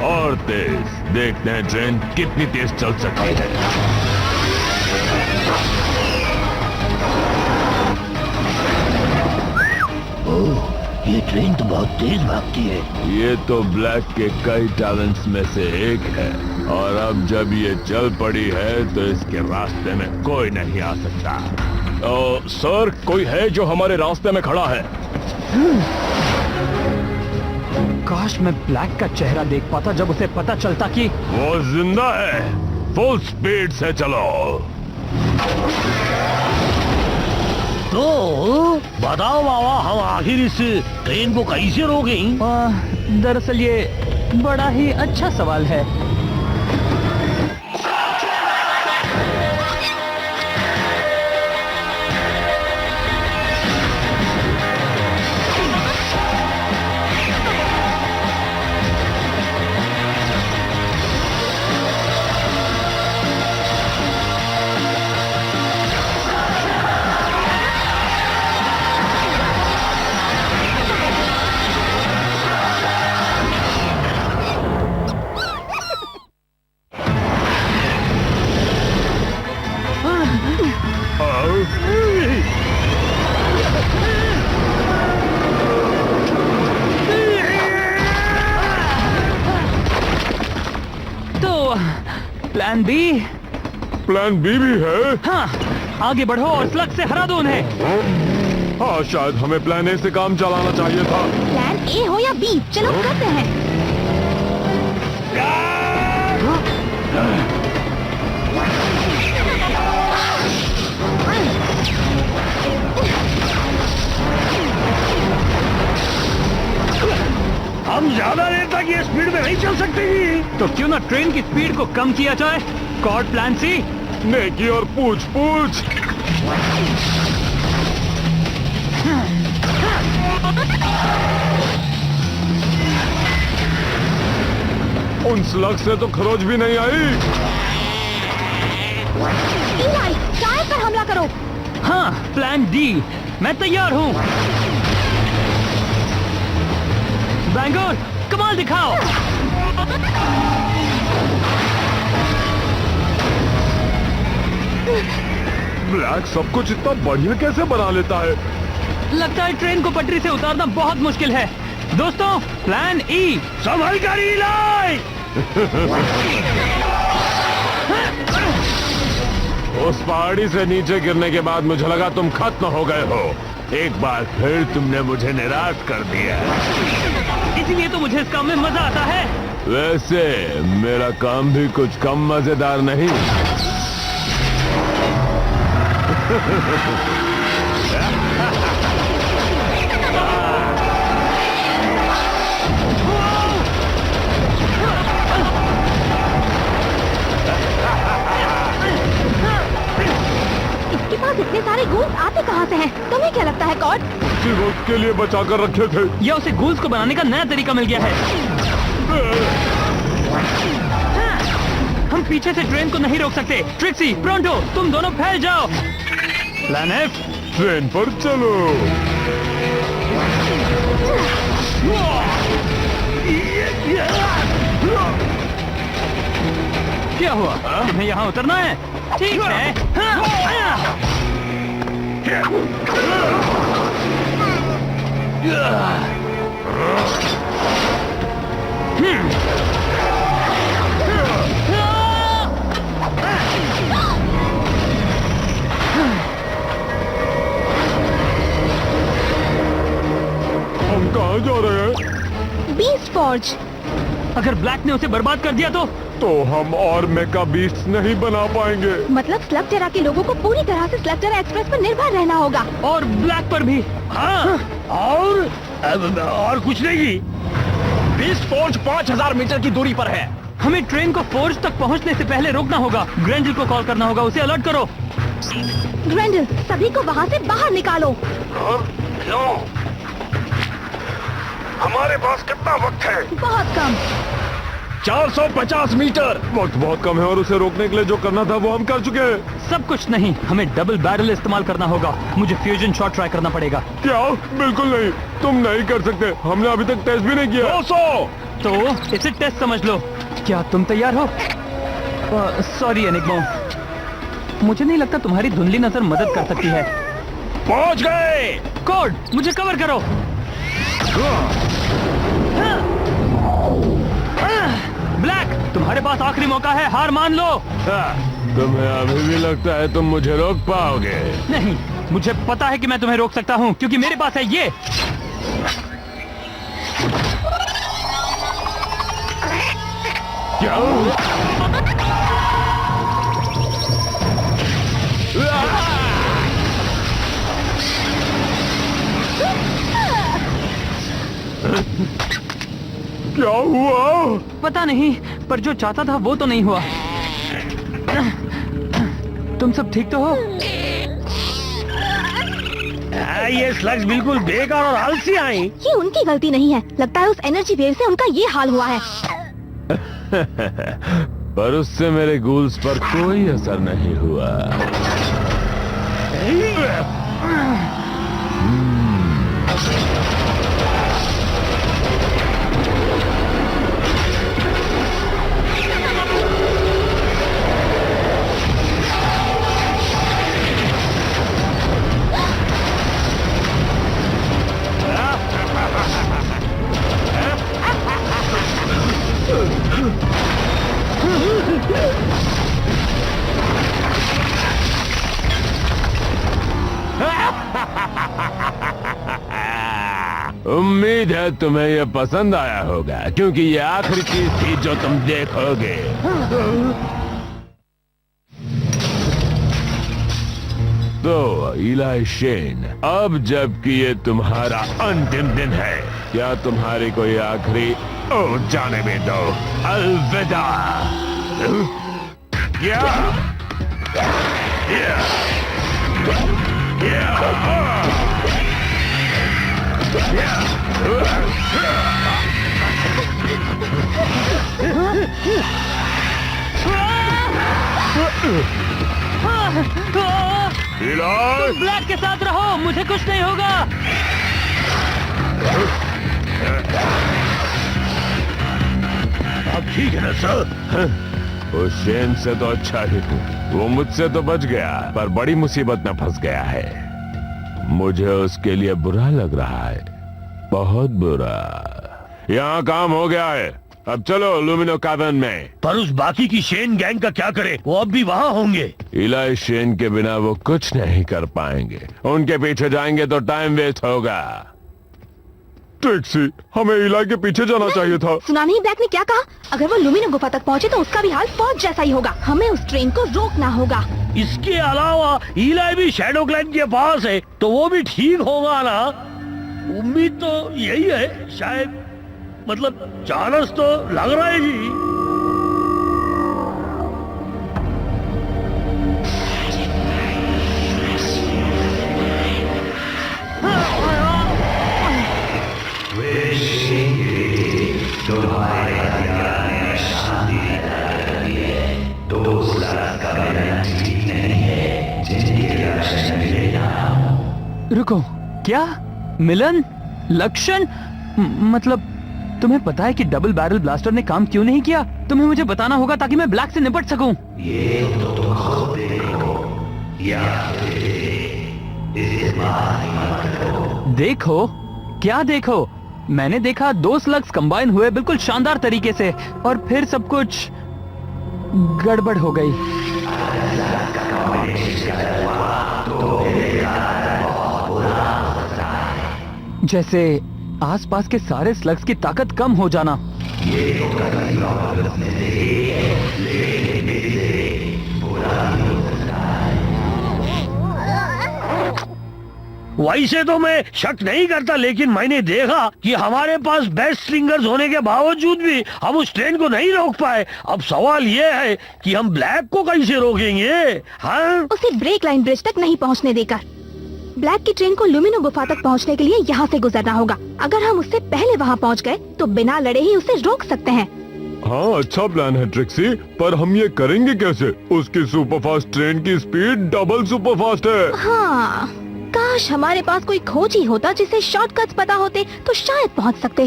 और तेज, देखते हैं ट्रेन कितनी तेज चल सकती है। ओह, ये ट्रेन तो बहुत तेज भागती है। ये तो ब्लैक के कई टैलेंट्स में से एक है, और अब जब ये चल पड़ी है तो इसके रास्ते में कोई नहीं आ सकता। सर, कोई है जो हमारे रास्ते में खड़ा है? काश मैं ब्लैक का चेहरा देख पाता जब उसे पता चलता कि वो जिंदा है। फुल स्पीड से चलो। तो बताओ बाबा, हम आखिर इस ट्रेन को कैसे रोकें? दरअसल ये बड़ा ही अच्छा सवाल है। Plan B? प्लान बी भी है? हाँ, आगे बढ़ो और स्लग से हरा दो उन्हें। हाँ, शायद हमें प्लान ए से काम चलाना चाहिए था। प्लान ए हो या बी, चलो करते हैं। हम ज्यादा देर तक ये स्पीड में नहीं चल सकते। तो क्यों ना ट्रेन की स्पीड को कम किया जाए? कॉर्ड प्लान सी? नेकी और पूछ पूछ। उन स्लग से तो खरोच भी नहीं आई। इलाई, टायर पर हमला करो। हाँ, प्लान डी, मैं तैयार हूँ। बैंगलोर, कमाल दिखाओ। ब्लैक सब कुछ इतना बढ़िया कैसे बना लेता है? लगता है ट्रेन को पटरी से उतारना बहुत मुश्किल है। दोस्तों, प्लान ई। संभल कर इलाई। उस पहाड़ी से नीचे गिरने के बाद मुझे लगा तुम खत्म हो गए हो। एक बार फिर तुमने मुझे निराश कर दिया। इसीलिए तो मुझे इस काम में मजा आता है। वैसे मेरा काम भी कुछ कम मजेदार नहीं। इसके पास इतने सारे गूल्स आते कहाँ से हैं? तुम्हें क्या लगता है कॉर्ड? इसी वक्त के लिए बचा कर रखे थे। या उसे गूल्स को बनाने का नया तरीका मिल गया है। हम पीछे से ट्रेन को नहीं रोक सकते। ट्रिक्सी, प्रोंटो, तुम दोनों फैल जाओ। प्लान एफ, ट्रेन पर चलो। क्या हुआ? तुम्हें यहाँ उतरना है? ठीक है। हम कहाँ जा रहे हैं? Beast forge. अगर ब्लैक ने उसे बर्बाद कर दिया तो हम और मेका बीस्ट नहीं बना पाएंगे। मतलब स्लगटेरा के लोगों को पूरी तरह से स्लगटेरा एक्सप्रेस पर निर्भर रहना होगा। और ब्लैक पर भी। हाँ, और कुछ नहीं। बीस्ट फॉर्ज 5000 मीटर की दूरी पर है। हमें ट्रेन को फोर्ज तक पहुंचने से पहले रोकना होगा। ग्रेंडल को कॉल करना होगा, उसे अलर्ट करो। ग्रेंडल, सभी को वहाँ से बाहर निकालो। क्यों? हमारे पास कितना वक्त है? बहुत कम। 450 मीटर। वक्त बहुत कम है और उसे रोकने के लिए जो करना था वो हम कर चुके हैं। सब कुछ नहीं, हमें डबल बैरल इस्तेमाल करना होगा। मुझे फ्यूजन शॉट ट्राई करना पड़ेगा। क्या? बिल्कुल नहीं, तुम नहीं कर सकते। हमने अभी तक टेस्ट भी नहीं किया। 200। तो इसे टेस्ट समझ लो। क्या तुम तैयार हो? सॉरी एनिग्मा, मुझे नहीं लगता तुम्हारी धुंधली नजर मदद कर सकती है। पहुंच गए। कोड, मुझे कवर करो। ब्लैक, तुम्हारे पास आखिरी मौका है, हार मान लो। तुम्हें अभी भी लगता है तुम मुझे रोक पाओगे? नहीं, मुझे पता है कि मैं तुम्हें रोक सकता हूँ, क्योंकि मेरे पास है ये। क्या? क्या हुआ? पता नहीं, पर जो चाहता था वो तो नहीं हुआ। तुम सब ठीक तो हो? ये स्लग्स बिल्कुल बेकार और आलसी आई। ये उनकी गलती नहीं है, लगता है उस एनर्जी वेव से उनका ये हाल हुआ है। पर उससे मेरे गूल्स पर कोई असर नहीं हुआ। उम्मीद है तुम्हें यह पसंद आया होगा, क्योंकि ये आखिरी चीज थी जो तुम देखोगे। तो इलाई शेन, अब जबकि ये तुम्हारा अंतिम दिन है, क्या तुम्हारी कोई आखिरी जाने में दो। अलविदा। तुम ब्लैक के साथ रहो, मुझे कुछ नहीं होगा। अब ठीक है ना सर? उस शेन से तो अच्छा ही हूँ, वो मुझसे तो बच गया, पर बड़ी मुसीबत में फंस गया है। मुझे उसके लिए बुरा लग रहा है, बहुत बुरा। यहाँ काम हो गया है, अब चलो लुमिनो कैवर्न में। पर उस बाकी की शेन गैंग का क्या करे? वो अब भी वहाँ होंगे। इलाई शेन के बिना वो कुछ नहीं कर पाएंगे। उनके पीछे जाएंगे तो टाइम वेस्ट होगा। टैक्सी, हमें इलाई के पीछे जाना चाहिए था। सुना नहीं ब्लैक ने क्या कहा? अगर वो लुमिनो गुफा तक पहुंचे तो उसका भी हाल फौज जैसा ही होगा। हमें उस ट्रेन को रोकना होगा। इसके अलावा इलाई भी शैडो क्लैन के पास है, तो वो भी ठीक होगा ना? उम्मीद तो यही है, शायद, मतलब चांस तो लग रहा है जी। रुको, क्या मिलन? लक्षण? मतलब तुम्हें पता है कि डबल बैरल ब्लास्टर ने काम क्यों नहीं किया? तुम्हें मुझे बताना होगा ताकि मैं ब्लैक से निपट सकूं। ये तो तुम खुद देखो, या देखो? क्या देखो? मैंने देखा 2 स्लग्स कंबाइन हुए बिल्कुल शानदार तरीके से, और फिर सब कुछ गड़बड़ हो गई। जैसे आसपास के सारे स्लग्स की ताकत कम हो जाना। वैसे तो मैं शक नहीं करता, लेकिन मैंने देखा कि हमारे पास बेस्ट स्लिंगर्स होने के बावजूद भी हम उस ट्रेन को नहीं रोक पाए। अब सवाल ये है कि हम ब्लैक को कैसे रोकेंगे? हाँ, उसे ब्रेक लाइन ब्रिज तक नहीं पहुंचने देकर। ब्लैक की ट्रेन को लुमिनो गुफा तक पहुंचने के लिए यहाँ से गुजरना होगा। अगर हम उससे पहले वहाँ पहुँच गए तो बिना लड़े ही उसे रोक सकते हैं। हाँ, अच्छा प्लान है ट्रिक्सी, पर हम ये करेंगे कैसे? उसकी सुपरफास्ट ट्रेन की स्पीड डबल सुपरफास्ट है। हाँ, काश हमारे पास कोई खोजी होता जिसे शॉर्टकट्स पता होते तो शायद पहुँच सकते।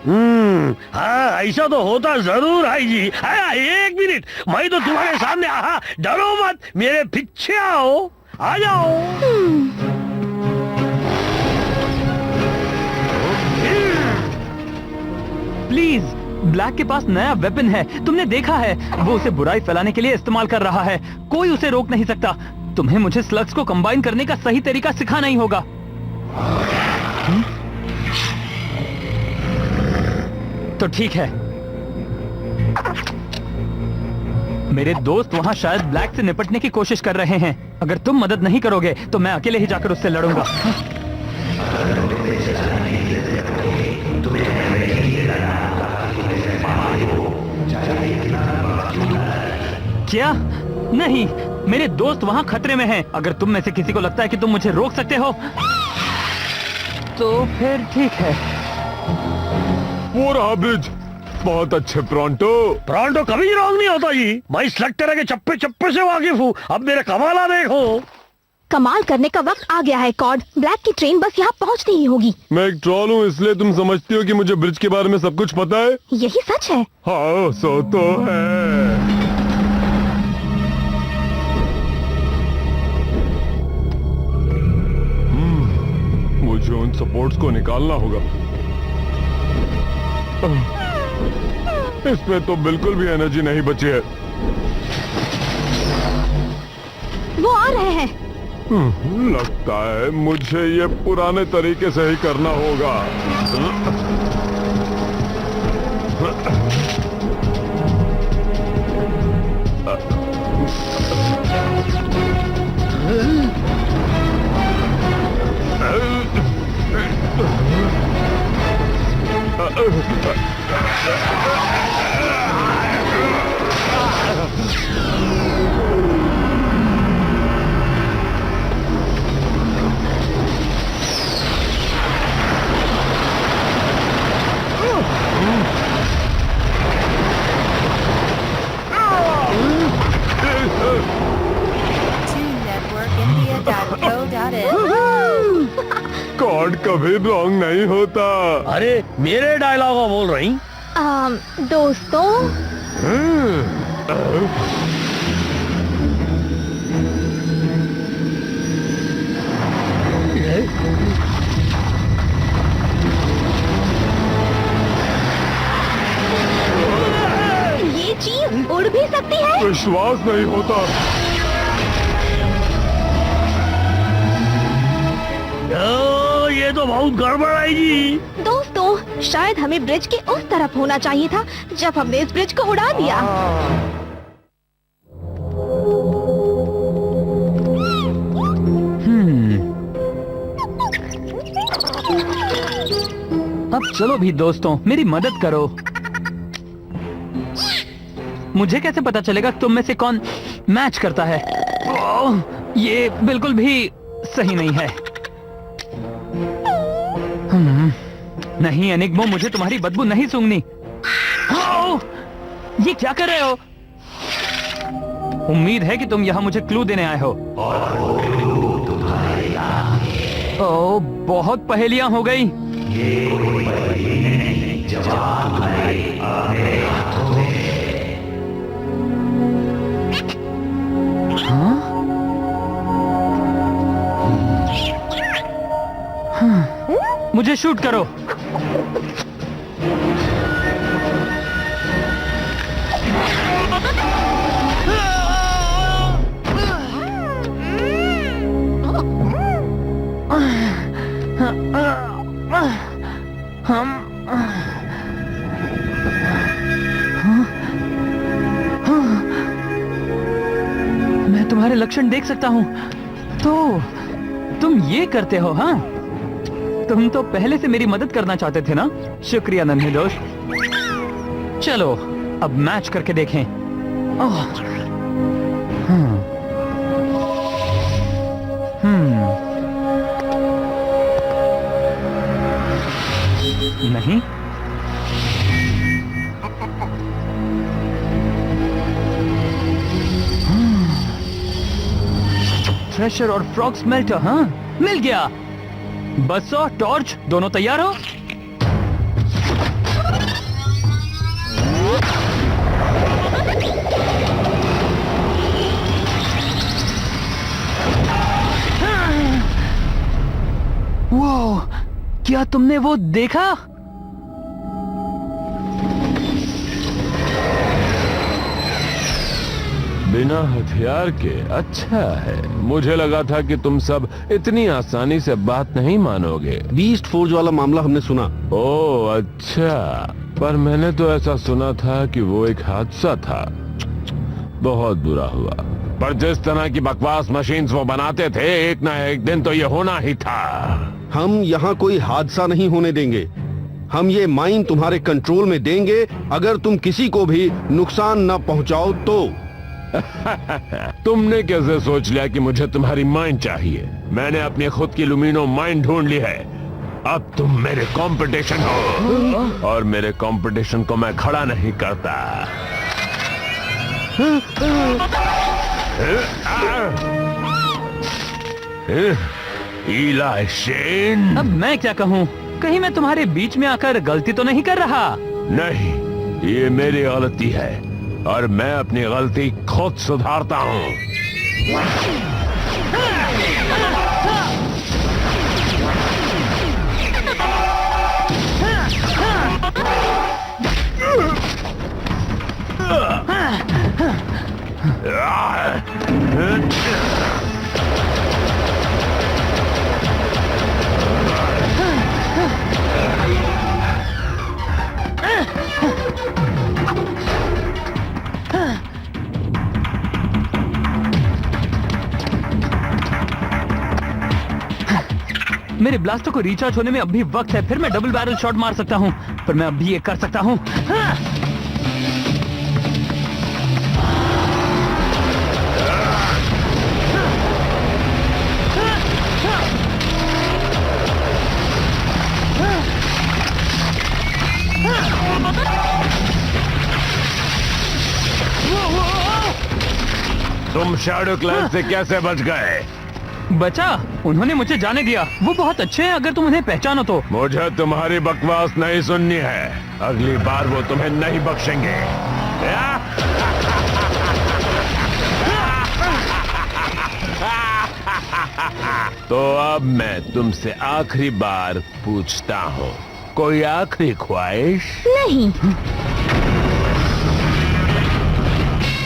हाँ, ऐसा तो होता जरूर आई जी। हाँ, एक मिनट, मैं तो तुम्हारे सामने। हाँ, डरो मत, मेरे पीछे आओ, आ जाओ। प्लीज, ब्लैक के पास नया वेपन है, तुमने देखा है। वो उसे बुराई फैलाने के लिए इस्तेमाल कर रहा है। कोई उसे रोक नहीं सकता। तुम्हें मुझे स्लग्स को कंबाइन करने का सही तरीका सिखाना ही होगा। तो ठीक है, मेरे दोस्त वहाँ शायद ब्लैक से निपटने की कोशिश कर रहे हैं। अगर तुम मदद नहीं करोगे तो मैं अकेले ही जाकर उससे लड़ूंगा। क्या? नहीं, मेरे दोस्त वहाँ खतरे में हैं। अगर तुम में से किसी को लगता है कि तुम मुझे रोक सकते हो तो फिर ठीक है। वो रहा ब्रिज। बहुत अच्छे प्रोंटो। प्रोंटो कभी रॉन्ग नहीं होता जी। मैं स्लग तरह के चप्पे चप्पे से वाकिफ हूँ। अब मेरा कमाला देखो। कमाल करने का वक्त आ गया है कॉर्ड। ब्लैक की ट्रेन बस यहाँ पहुँचती ही होगी। मैं एक ट्रॉल हूँ, इसलिए तुम समझती हो कि मुझे ब्रिज के बारे में सब कुछ पता है? यही सच है। हाँ, सो तो है। मुझे उन सपोर्ट्स को निकालना होगा। इसमें तो बिल्कुल भी एनर्जी नहीं बची है। वो आ रहे हैं। लगता है मुझे ये पुराने तरीके से ही करना होगा। कॉर्ड कभी रॉन्ग नहीं होता। अरे, मेरे डायलॉग बोल रही। दोस्तों, ये चीज उड़ भी सकती है। विश्वास नहीं होता। ये तो बहुत गड़बड़ है जी। दोस्तों, शायद हमें ब्रिज के उस तरफ होना चाहिए था जब हमने इस ब्रिज को उड़ा दिया। अब चलो भी दोस्तों, मेरी मदद करो। मुझे कैसे पता चलेगा तुम में से कौन मैच करता है? ओह, ये बिल्कुल भी सही नहीं है। नहीं एनिग्मो, मुझे तुम्हारी बदबू नहीं सूंघनी। ओह, ये क्या कर रहे हो? उम्मीद है कि तुम यहाँ मुझे क्लू देने आए हो। ओह, बहुत पहेलियां हो गई। मुझे शूट करो। मैं तुम्हारे लक्षण देख सकता हूं। तो तुम ये करते हो? हाँ, तुम तो पहले से मेरी मदद करना चाहते थे ना। शुक्रिया नन्हे दोस्त। चलो अब मैच करके देखें। ओह, नहीं। थ्रेशर और फ्रॉग स्मेल्टर, हाँ मिल गया। बसो टॉर्च दोनों तैयार हो? वो क्या तुमने वो देखा? बिना हथियार के? अच्छा है, मुझे लगा था कि तुम सब इतनी आसानी से बात नहीं मानोगे। बीस्ट फोर्ज वाला मामला हमने सुना। ओह अच्छा, पर मैंने तो ऐसा सुना था कि वो एक हादसा था। बहुत बुरा हुआ, पर जिस तरह की बकवास मशीन्स वो बनाते थे, एक ना एक दिन तो ये होना ही था। हम यहाँ कोई हादसा नहीं होने देंगे। हम ये माइन तुम्हारे कंट्रोल में देंगे अगर तुम किसी को भी नुकसान न पहुँचाओ तो। तुमने कैसे सोच लिया कि मुझे तुम्हारी माइन चाहिए? मैंने अपनी खुद की लुमिनो माइन ढूंढ ली है। अब तुम मेरे कंपटीशन हो और मेरे कंपटीशन को मैं खड़ा नहीं करता। इलाई शेन, अब मैं क्या कहूँ? कहीं मैं तुम्हारे बीच में आकर गलती तो नहीं कर रहा? नहीं, ये मेरी गलती है और मैं अपनी गलती खुद सुधारता हूँ। मेरे ब्लास्टर को रिचार्ज होने में अब भी वक्त है, फिर मैं डबल बैरल शॉट मार सकता हूँ, पर मैं अब भी ये कर सकता हूँ। तुम शैडो क्लैन से कैसे बच गए? बचा, उन्होंने मुझे जाने दिया। वो बहुत अच्छे हैं अगर तुम उन्हें पहचानो तो। मुझे तुम्हारी बकवास नहीं सुननी है। अगली बार वो तुम्हें नहीं बख्शेंगे। तो अब मैं तुमसे आखिरी बार पूछता हूँ, कोई आखिरी ख्वाहिश? नहीं,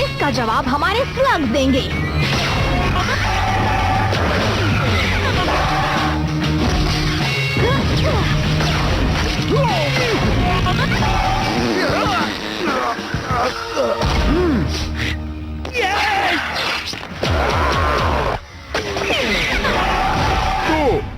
इसका जवाब हमारे स्लग्स देंगे।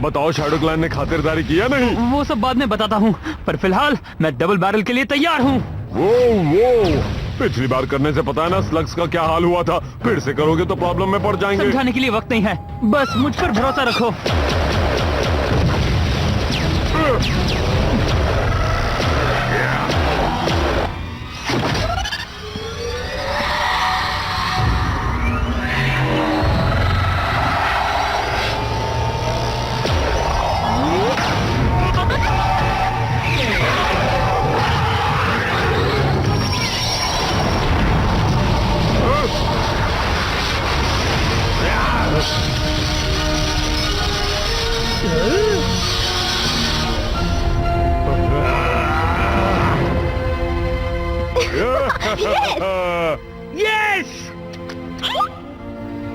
बताओ, शैडो क्लैन ने खातिरदारी किया नहीं? वो सब बाद में बताता हूँ, पर फिलहाल मैं डबल बैरल के लिए तैयार हूँ। वो पिछली बार करने से पता है ना स्लग्स का क्या हाल हुआ था। फिर से करोगे तो प्रॉब्लम में पड़ जाएंगे। समझाने के लिए वक्त नहीं है, बस मुझ पर भरोसा रखो। यस!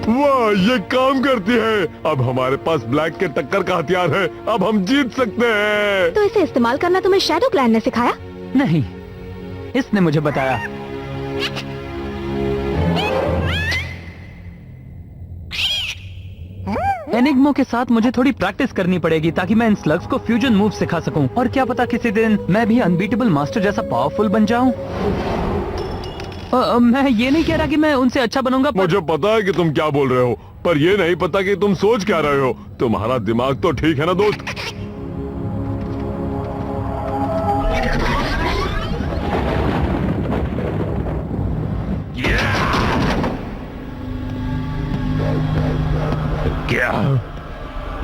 वाह, ये काम करती है। अब हमारे पास ब्लैक के टक्कर का हथियार है। अब हम जीत सकते हैं। तो इसे इस्तेमाल करना तुम्हें शैडो क्लैन ने सिखाया? नहीं, इसने मुझे बताया। एनिग्मो के साथ मुझे थोड़ी प्रैक्टिस करनी पड़ेगी ताकि मैं इन स्लग्स को फ्यूजन मूव सिखा सकूं, और क्या पता किसी दिन मैं भी अनबीटेबल मास्टर जैसा पावरफुल बन जाऊं। मैं ये नहीं कह रहा कि मैं उनसे अच्छा बनूंगा, पर... मुझे पता है कि तुम क्या बोल रहे हो, पर ये नहीं पता कि तुम सोच क्या रहे हो। तुम्हारा दिमाग तो ठीक है ना दोस्त?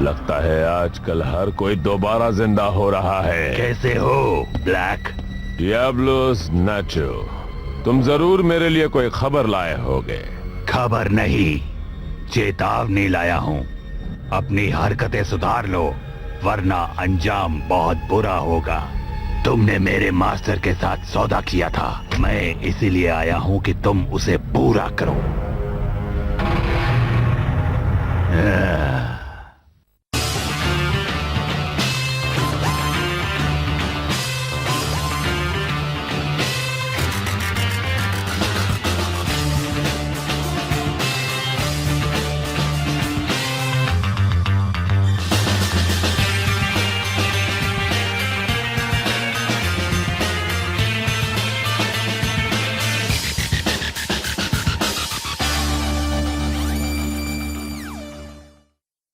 लगता है आजकल हर कोई दोबारा जिंदा हो रहा है। कैसे हो ब्लैक? डियाब्लोस नाचो, तुम जरूर मेरे लिए कोई खबर लाए होगे। खबर नहीं, चेतावनी लाया हूँ। अपनी हरकतें सुधार लो, वरना अंजाम बहुत बुरा होगा। तुमने मेरे मास्टर के साथ सौदा किया था, मैं इसीलिए आया हूँ कि तुम उसे पूरा करो।